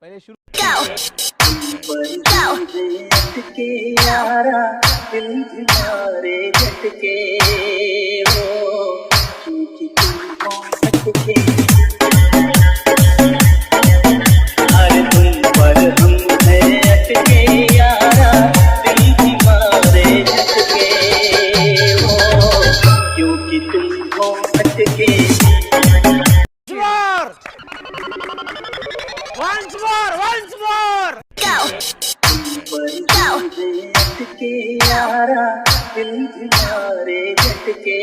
पहले शुरू के यारा दिल तुम्हारे झटके वो क्योंकि तुम हो हटके अरे तुम पर हम है अटके यारा दिल तुम्हारे झटके वो क्योंकि तुम हो हटके once more के यारा दिल तुम्हारे झटके